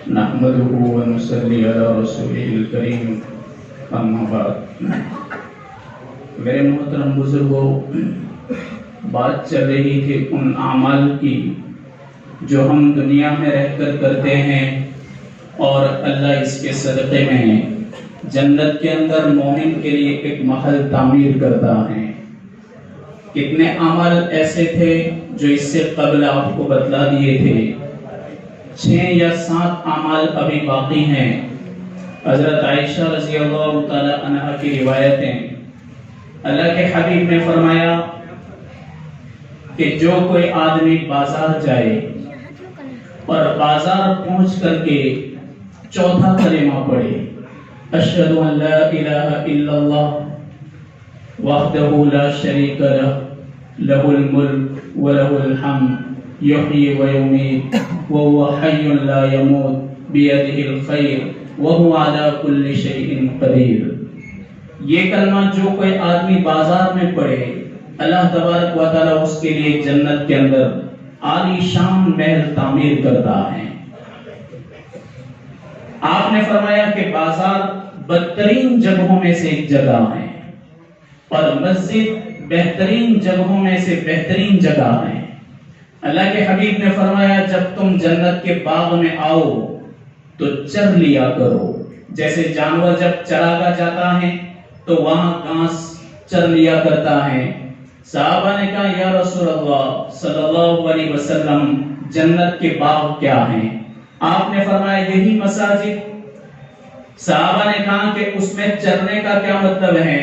نحمده ونصلي على رسوله الكريم اما بعد۔ میرے محترم بزرگوں، بات چل رہی تھی ان اعمال کی جو ہم دنیا میں رہ کر کرتے ہیں اور اللہ اس کے صدقے میں جنت کے اندر مومن کے لیے ایک محل تعمیر کرتا ہے۔ کتنے اعمال ایسے تھے جو اس سے قبل آپ کو بتلا دیے تھے، 6 یا 7 اعمال ابھی باقی ہیں۔ حضرت عائشہ رضی اللہ تعالی عنہا کی روایتیں، اللہ کے حبیب نے فرمایا کہ جو کوئی آدمی بازار جائے اور بازار پہنچ کر کے چوتھا کلمہ پڑھے، اشہد ان لا الہ الا اللہ وحدہ لا شریک لہ لہ الملک ولہ الحمد یحیی ویمیت وہو حی لا یموت بیدہ الخیر وہو علی کل شیء قدیر۔ یہ کلمہ جو کوئی آدمی بازار میں پڑھے، اللہ تبارک و تعالی اس کے لیے جنت کے اندر عالی شان محل تعمیر کرتا ہے۔ آپ نے فرمایا کہ بازار بدترین جگہوں میں سے ایک جگہ ہے اور مسجد بہترین جگہوں میں سے بہترین جگہ ہے۔ اللہ کے حبیب نے فرمایا جب تم جنت کے باغ میں آؤ تو چر لیا کرو، جیسے جانور جب چراگاہ جاتا ہے تو وہاں گھاس چر لیا کرتا ہے۔ صحابہ نے کہا یا رسول اللہ صلی اللہ علیہ وسلم جنت کے باغ کیا ہیں؟ آپ نے فرمایا یہی مساجد۔ صحابہ نے کہا کہ اس میں چرنے کا کیا مطلب ہے؟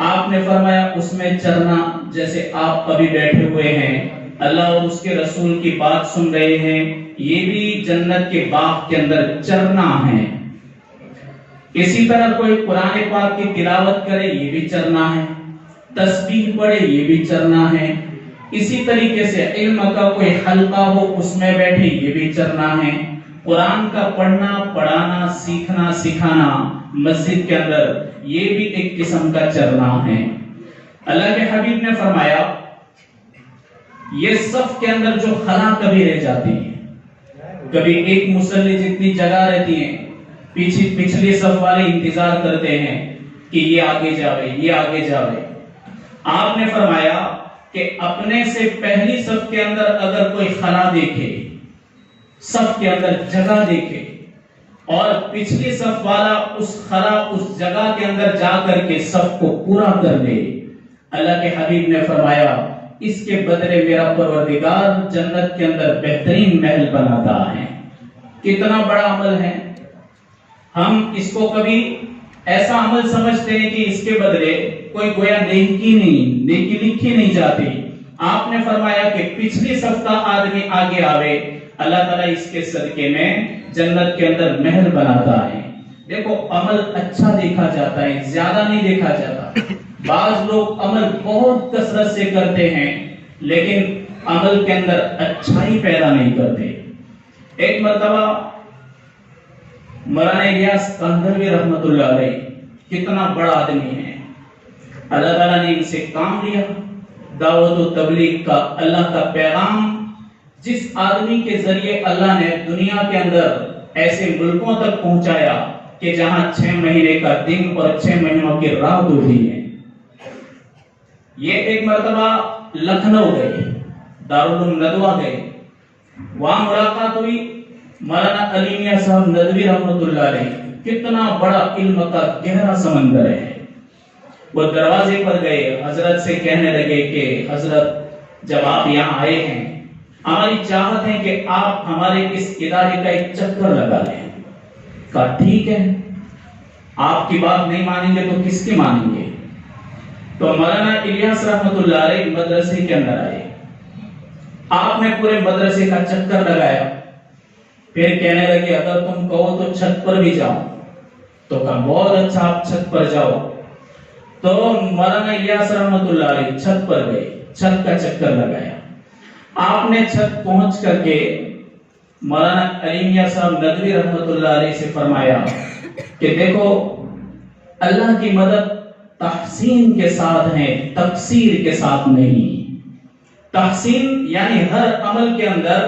آپ نے فرمایا اس میں چرنا جیسے آپ ابھی بیٹھے ہوئے ہیں، اللہ اور اس کے رسول کی بات سن رہے ہیں، یہ بھی جنت کے باغ کے اندر چرنا ہے۔ اسی طرح کوئی قرآن پاک کی تلاوت کرے، یہ بھی چرنا ہے، تسبیح پڑھے، یہ بھی چرنا ہے۔ اسی طریقے سے علم کا کوئی حلقہ ہو اس میں بیٹھے، یہ بھی چرنا ہے۔ قرآن کا پڑھنا، پڑھانا، سیکھنا، سکھانا مسجد کے اندر، یہ بھی ایک قسم کا چرنا ہے۔ اللہ کے حبیب نے فرمایا یہ صف کے اندر جو خلا کبھی رہ جاتی ہے، کبھی ایک مصلی جتنی جگہ رہتی ہے، پچھلی صف والے انتظار کرتے ہیں کہ یہ آگے جاوے، یہ آگے جاوے۔ آپ نے فرمایا کہ اپنے سے پہلی صف کے اندر اگر کوئی خلا دیکھے، صف کے اندر جگہ دیکھے اور پچھلی صف والا اس خلا اس جگہ کے اندر جا کر کے صف کو پورا کر لے، اللہ کے حبیب نے فرمایا اس کے بدلے میرا پروردگار جنت کے اندر بہترین محل بناتا ہے۔ کتنا بڑا عمل ہے! ہم اس کو کبھی ایسا عمل سمجھتے ہیں کہ اس کے بدلے کوئی گویا نیکی لکھی نہیں جاتی۔ آپ نے فرمایا کہ پچھلی صف کا آدمی آگے آوے، اللہ تعالیٰ اس کے صدقے میں جنت کے اندر محل بناتا ہے۔ دیکھو عمل اچھا دیکھا جاتا ہے، زیادہ نہیں دیکھا جاتا۔ بعض لوگ عمل بہت کثرت سے کرتے ہیں لیکن عمل کے اندر اچھائی پیدا نہیں کرتے۔ ایک مرتبہ مولانا الیاس کندھروی رحمت اللہ علیہ، کتنا بڑا آدمی ہے، اللہ تعالیٰ نے ان سے کام لیا، دعوت و تبلیغ کا، اللہ کا پیغام جس آدمی کے ذریعے اللہ نے دنیا کے اندر ایسے ملکوں تک پہنچایا کہ جہاں 6 مہینے کا دن اور 6 مہینوں کی رات ہوتی ہے۔ یہ ایک مرتبہ لکھنؤ گئے، دارالعلوم ندوہ گئے، وہاں ملاقات ہوئی مولانا علی میاں صاحب ندوی رحمت اللہ علیہ، کتنا بڑا علم کا گہرا سمندر ہے۔ وہ دروازے پر گئے، حضرت سے کہنے لگے کہ حضرت جب آپ یہاں آئے ہیں ہماری چاہت ہے کہ آپ ہمارے اس ادارے کا ایک چکر لگا لیں۔ کہا ٹھیک ہے، آپ کی بات نہیں مانیں گے تو کس کی مانیں گے؟ تو مولانا الیاس رحمت اللہ علیہ مدرسے کے اندر آئے، آپ نے پورے مدرسے کا چکر لگایا، پھر کہنے لگے اگر تم کہو تو چھت پر بھی جاؤ۔ تو کہا بہت اچھا، آپ چھت پر جاؤ۔ تو مولانا الیاس رحمت اللہ علیہ چھت پر گئے، چھت کا چکر لگایا۔ آپ نے چھت پہنچ کر کے مولانا علی میاں صاحب ندوی رحمت اللہ علیہ سے فرمایا کہ دیکھو اللہ کی مدد تحسین کے ساتھ ہے، تقصیر کے ساتھ نہیں۔ تحسین یعنی ہر عمل کے اندر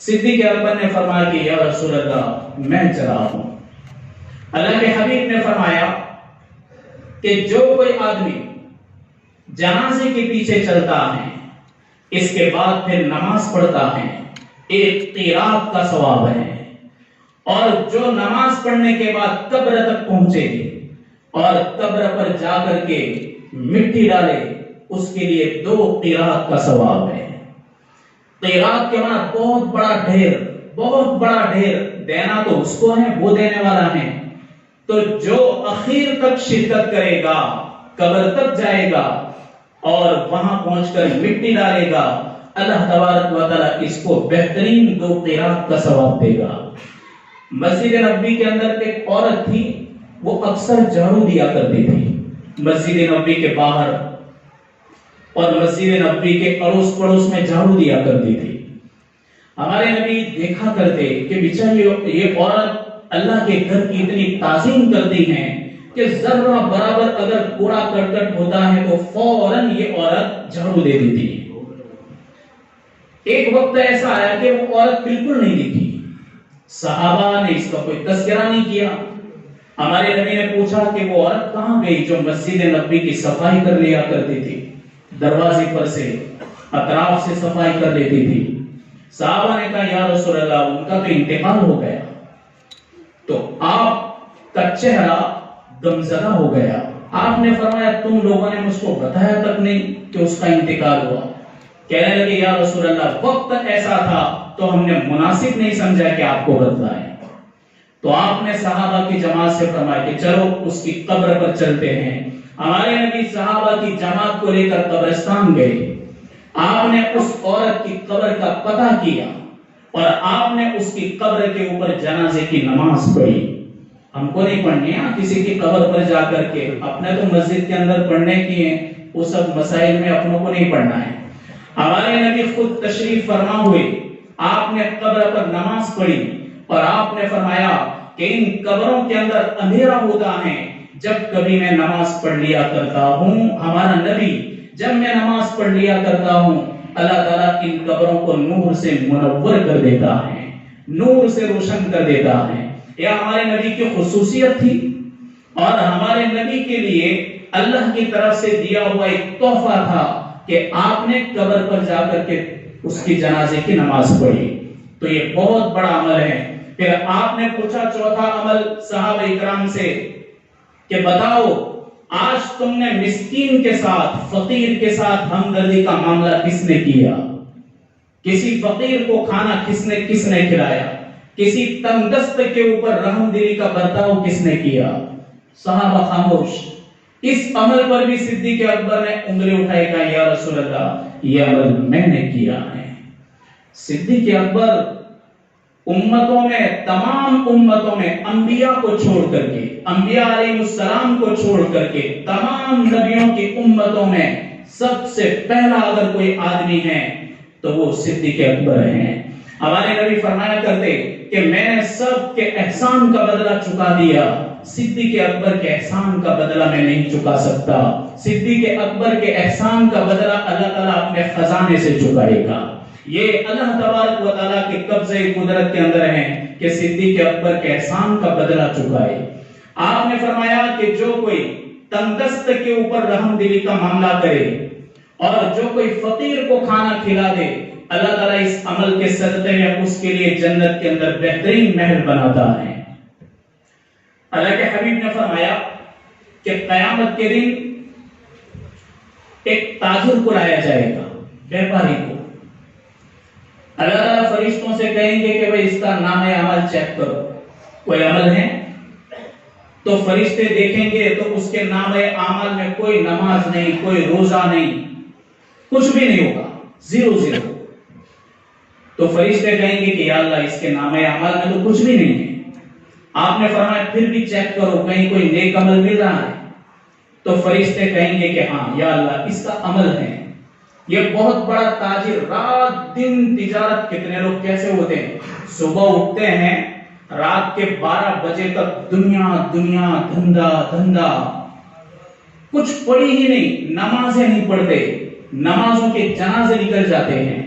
صدیق اکبر نے فرمایا کہ یا رسول اللہ میں چلا ہوں۔ اللہ کے حبیب نے فرمایا کہ جو کوئی آدمی جنازے کے پیچھے چلتا ہے اس کے بعد پھر نماز پڑھتا ہے ایک قرات کا ثواب ہے، اور جو نماز پڑھنے کے بعد قبر تک پہنچے اور قبر پر جا کر کے مٹی ڈالے اس کے لیے 2 قرات کا ثواب ہے۔ قرات کے معنی بہت بڑا ڈھیر، بہت بڑا ڈھیر، دینا تو اس کو ہے، وہ دینے والا ہے۔ تو جو اخیر تک شرکت کرے گا، قبر تک جائے گا اور وہاں پہنچ کر مٹی ڈالے گا، اللہ تبارک و تعالی اس کو بہترین 2 قرات کا ثواب دے گا۔ مسجد نبوی کے اندر ایک عورت تھی، وہ اکثر جھاڑو دیا کرتی تھی مسجد نبوی کے باہر اور مسجد نبوی کے اڑوس پڑوس میں جھاڑو دیا کرتی تھی۔ ہمارے نبی دیکھا کرتے کہ بیچاری یہ عورت اللہ کے گھر کی اتنی تعظیم کرتی ہیں کہ ذرہ برابر اگر کوڑا کرکٹ ہوتا ہے تو فوراً یہ عورت جھاڑو دے دیتی ہے۔ ایک وقت ایسا آیا کہ وہ عورت بالکل نہیں دکھی، صحابہ نے اس کا کوئی تذکرہ نہیں کیا۔ ہمارے نبی نے پوچھا کہ وہ عورت کہاں گئی جو مسجد نبوی کی صفائی کر لیا کرتی تھی، دروازے پر سے اطراف سے صفائی کر لیتی تھی۔ صحابہ نے کہا یا رسول اللہ ان کا تو انتقال ہو گیا، تو آپ کا چہرہ غمزدہ ہو گیا۔ آپ نے فرمایا تم لوگوں نے مجھ کو بتایا تک نہیں کہ اس کا انتقال ہوا۔ کہنے لگے یا رسول اللہ وقت ایسا تھا تو ہم نے مناسب نہیں سمجھا کہ آپ کو بتلائیں۔ تو آپ نے صحابہ کی جماعت سے فرمایا کہ چلو اس کی قبر پر چلتے ہیں۔ ہمارے نبی صحابہ کی جماعت کو لے کر قبرستان گئے۔ آپ نے اس عورت کی قبر کا پتہ کیا اور آپ نے اس کی قبر کے اوپر جنازے کی نماز پڑھی۔ ہم کو نہیں پڑھنی ہے کسی کی قبر پر جا کر کے، اپنے تو مسجد کے اندر پڑھنے کی ہیں، وہ سب مسائل میں اپنوں کو نہیں پڑھنا ہے۔ ہمارے نبی خود تشریف فرما ہوئے، آپ نے قبر پر نماز پڑھی اور آپ نے فرمایا کہ ان قبروں کے اندر اندھیرا ہوتا ہے جب کبھی میں نماز پڑھ لیا کرتا ہوں۔ ہمارا نبی جب میں نماز پڑھ لیا کرتا ہوں اللہ تعالیٰ ان قبروں کو نور سے منور کر دیتا ہے، نور سے روشن کر دیتا ہے۔ یہ ہمارے نبی کی خصوصیت تھی اور ہمارے نبی کے لیے اللہ کی طرف سے دیا ہوا ایک تحفہ تھا کہ آپ نے قبر پر جا کر کے اس کی جنازے کی نماز پڑھی۔ تو یہ بہت بڑا عمل ہے۔ پھر آپ نے پوچھا چوتھا عمل صحابہ اکرام سے کہ بتاؤ آج تم نے مسکین کے ساتھ، فقیر کے ساتھ ہمدردی کا معاملہ کس نے کیا؟ کسی فقیر کو کھانا کس نے کھلایا؟ کسی تنگ دست کے اوپر رحم دلی کا برتاؤ کس نے کیا؟ صحابہ خاموش۔ اس عمل پر بھی صدیق اکبر نے انگلی اٹھائی کہا یا رسول اللہ یہ عمل میں نے کیا ہے۔ صدیق اکبر امتوں میں، تمام امتوں میں انبیاء کو چھوڑ کر کے، انبیاء علیہ السلام کو چھوڑ کر کے تمام نبیوں کی امتوں میں سب سے پہلا اگر کوئی آدمی ہے تو وہ صدیق اکبر ہیں۔ ہمارے نبی فرمایا کرتے کہ میں نے سب کے احسان کا بدلہ چکا دیا، صدیق اکبر کے احسان کا بدلہ میں نہیں چکا سکتا۔ صدیق اکبر کے احسان کا بدلہ اللہ تعالیٰ اپنے خزانے سے چکائے گا۔ یہ اللہ تبارک و تعالیٰ کے قبضہ قدرت کے اندر ہیں کہ صدیق اکبر کے احسان کا بدلہ چکائے۔ آپ نے فرمایا کہ جو کوئی تنگدست کے اوپر رحم دلی کا معاملہ کرے اور جو کوئی فقیر کو کھانا کھلا دے، اللہ تعالیٰ اس عمل کے صدقے میں اس کے لیے جنت کے اندر بہترین محل بناتا ہے۔ اللہ کے حبیب نے فرمایا کہ قیامت کے دن ایک تاجر کو لایا جائے گا، بیپاری کو۔ اللہ تعالیٰ فرشتوں سے کہیں گے کہ بھئی اس کا نام عمل چیک کرو، کوئی عمل ہے؟ تو فرشتے دیکھیں گے تو اس کے نام اعمال میں کوئی نماز نہیں، کوئی روزہ نہیں، کچھ بھی نہیں ہوگا، زیرو زیرو۔ تو فرشتے کہیں گے کہ یا اللہ اس کے نام اعمال میں تو کچھ بھی نہیں ہے۔ آپ نے فرمایا پھر بھی چیک کرو کہیں کوئی نیک عمل مل رہا ہے؟ تو فرشتے کہیں گے کہ ہاں یا اللہ اس کا عمل ہے۔ یہ بہت بڑا تاجر، رات دن تجارت، کتنے لوگ کیسے ہوتے ہیں، صبح اٹھتے ہیں رات کے 12 بجے تک دنیا دنیا، دھندا دھندا، کچھ پڑھی ہی نہیں، نمازیں نہیں پڑھتے، نمازوں کے جنازے نکل جاتے ہیں۔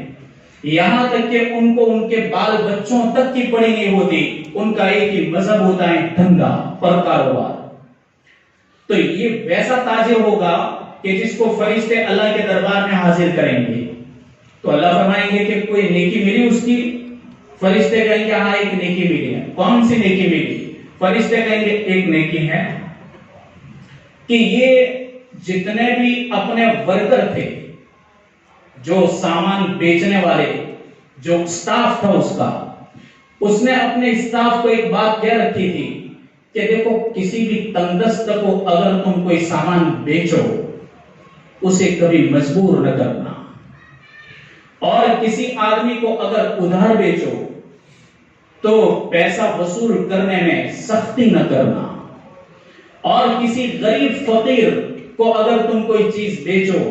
یہاں تک کہ ان کو ان کے بال بچوں تک کی پڑی نہیں ہوتی، ان کا ایک ہی مذہب ہوتا ہے دھندا اور کاروبار۔ تو یہ ویسا تاجر ہوگا کہ جس کو فرشتے اللہ کے دربار میں حاضر کریں گے تو اللہ فرمائیں گے کہ کوئی نیکی ملی اس کی، فرشتے کہیں گے ہاں ایک نیکی ملی ہے۔ کون سی نیکی ملی؟ فرشتے کہیں گے ایک نیکی ہے کہ یہ جتنے بھی اپنے ورکر تھے، جو سامان بیچنے والے، جو اسٹاف تھا اس نے اپنے اسٹاف کو ایک بات کہہ رکھی تھی کہ دیکھو کسی بھی تندرست کو اگر تم کوئی سامان بیچو اسے کبھی مجبور نہ کرنا، اور کسی آدمی کو اگر ادھار بیچو تو پیسہ وصول کرنے میں سختی نہ کرنا، اور کسی غریب فقیر کو اگر تم کوئی چیز بیچو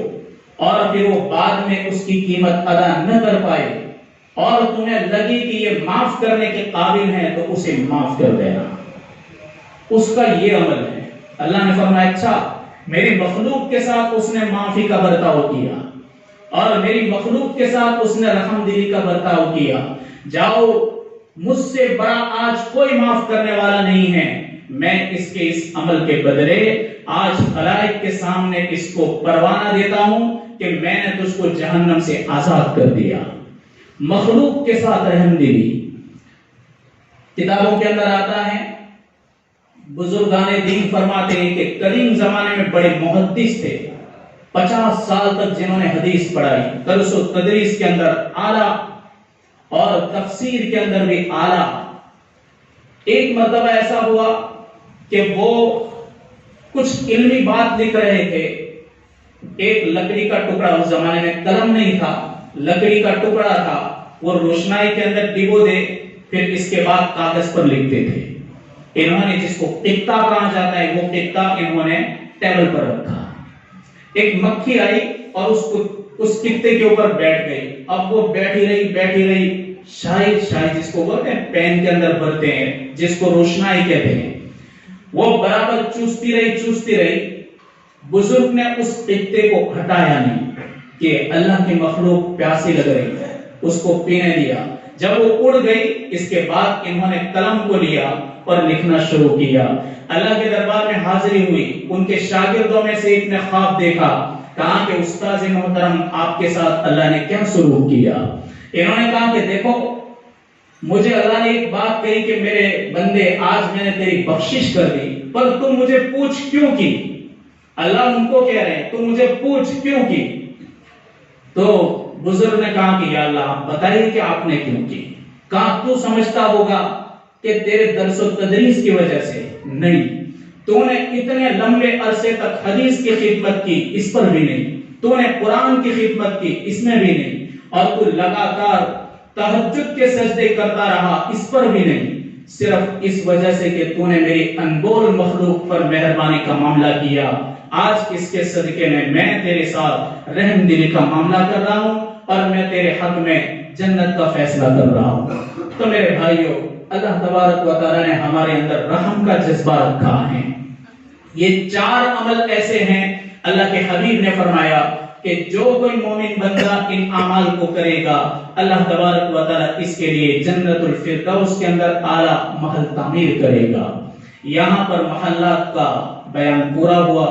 اور پھر وہ بعد میں اس کی قیمت ادا نہ کر پائے اور تمہیں لگے کہ یہ معاف کرنے کے قابل ہے تو اسے معاف کر دینا، اس کا یہ عمل ہے۔ اللہ نے فرمایا اچھا میری مخلوق کے ساتھ اس نے معافی کا برتاؤ کیا اور میری مخلوق کے ساتھ اس نے رحم دلی کا برتاؤ کیا، جاؤ مجھ سے بڑا آج کوئی معاف کرنے والا نہیں ہے، میں اس کے اس عمل کے بدلے آج خلائق کے سامنے اس کو پروانہ دیتا ہوں کہ میں نے تجھ کو جہنم سے آزاد کر دیا۔ مخلوق کے ساتھ رحم دلی۔ کتابوں کے اندر آتا ہے، بزرگان دین فرماتے ہیں کہ قدیم زمانے میں بڑے محدث تھے، 50 سال تک جنہوں نے حدیث پڑھائی، درس و تدریس کے اندر اعلیٰ اور تفسیر کے اندر بھی اعلیٰ۔ ایک مرتبہ ایسا ہوا کہ وہ کچھ علمی بات لکھ رہے تھے، ایک لکڑی کا ٹکڑا، اس زمانے میں قلم نہیں تھا، لکڑی کا ٹکڑا تھا، وہ روشنائی کے اندر ڈبو دے پھر اس کے بعد کاغذ پر لکھتے تھے۔ انہوں نے جس کو قطہ کہا جاتا ہے وہ قطہ انہوں نے ٹیبل پر رکھا، ایک مکھی آئی اور اس قطے کے اوپر بیٹھ گئی، اب وہ بیٹھی رہی شاید جس کو بولتے ہیں پین کے اندر بھرتے ہیں، جس کو روشنائی کہتے ہیں، وہ برابر چوستی رہی۔ بزرگ نے اس قطے کو ہٹایا نہیں کہ اللہ کی مخلوق پیاسی لگ رہی ہے، اس کو پینے دیا۔ جب وہ اڑ گئی اس کے بعد انہوں نے قلم کو لیا اور لکھنا شروع کیا۔ اللہ کے دربار میں حاضری ہوئی، ان کے شاگردوں میں سے ایک نے خواب دیکھا، کہا کہ استاذ محترم آپ کے ساتھ اللہ نے کیا سلوک کیا؟ انہوں نے کہا کہ دیکھو مجھے اللہ نے ایک بات کہی کہ میرے بندے آج میں نے تیری بخشش کر دی، پر تم مجھے پوچھ کیوں کی؟ اللہ ان کو کہہ رہے ہیں تم مجھے پوچھ کیوں کی؟ تو بزرگ نے کہا کہ یا اللہ آپ بتائیے کہ آپ نے کیوں کی؟ کہا تو سمجھتا ہوگا کہ تیرے درس و تدریس کی وجہ سے نہیں، تو نے اتنے لمبے عرصے تک حدیث کی خدمت کی اس پر بھی نہیں، تو نے قرآن کی خدمت کی اس میں بھی نہیں، اور تو لگاتار تہجد کے سجدے کرتا رہا اس پر بھی نہیں، صرف اس وجہ سے کہ تو نے میری انمول مخلوق پر مہربانی کا معاملہ کیا۔ آج اس کے صدقے میں تیرے ساتھ رحم دلی کا معاملہ کر رہا ہوں اور میں تیرے حق میں جنت کا فیصلہ کر رہا ہوں۔ تو میرے بھائیوں، اللہ تبارک و تعالی نے ہمارے اندر رحم کا جذبہ رکھا ہے۔ یہ 4 عمل ایسے ہیں، اللہ کے حبیب نے فرمایا کہ جو کوئی مومن بندہ ان اعمال کو کرے گا اللہ تبارک و تعالی اس کے لیے جنت الفردوس کے اندر اعلیٰ محل تعمیر کرے گا۔ یہاں پر محلات کا بیان پورا ہوا۔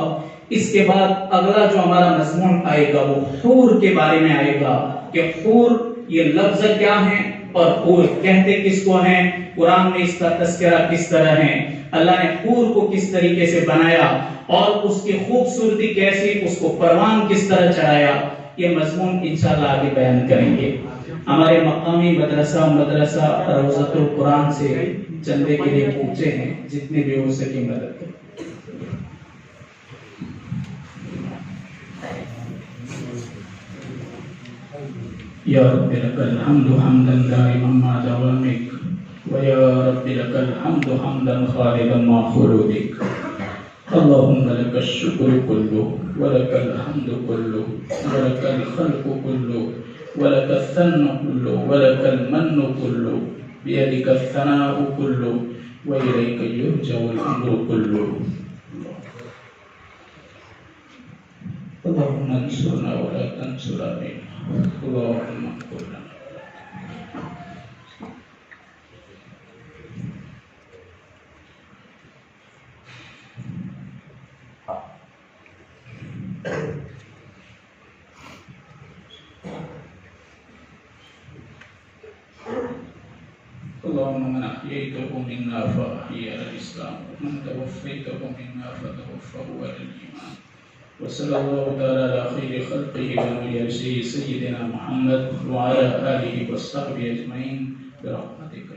اس کے بعد اگلا جو ہمارا مضمون آئے گا وہ حور کے بارے میں آئے گا کہ حور یہ لفظ کیا ہے اور حور کہتے کس کو ہیں، قرآن میں اس کا تذکرہ کس طرح ہے، اللہ نے حور کو کس طریقے سے بنایا اور اس کی خوبصورتی کیسی، اس کو پروان کس طرح چڑھایا، یہ مضمون انشاءاللہ آگے بیان کریں گے۔ ہمارے مقامی مدرسہ روضۃ القرآن سے چندے کے لیے پہنچے ہیں، جتنے بھی ہو سکے مدد کریں۔ یا رب لک الحمد حمدا دائما مع دوامک ویا رب لک الحمد حمدا خالدا مع خلودک اللهم لك الشكر كله ولك الحمد كله ولك الخلق كله ولك الثناء كله ولك المن كله بيدك الثناء كله وإليك يرجع الأمر كله اللهم انصرنا ولا تنصر علينا اللهم انصرنا اللهم من أحييته منا فأحيي على الإسلام ومن توفيته منا فتوفه على الإيمان وصلى الله تعالى على خير خلقه ونبيه سيدنا محمد وعلى آله وصحبه أجمعين برحمتك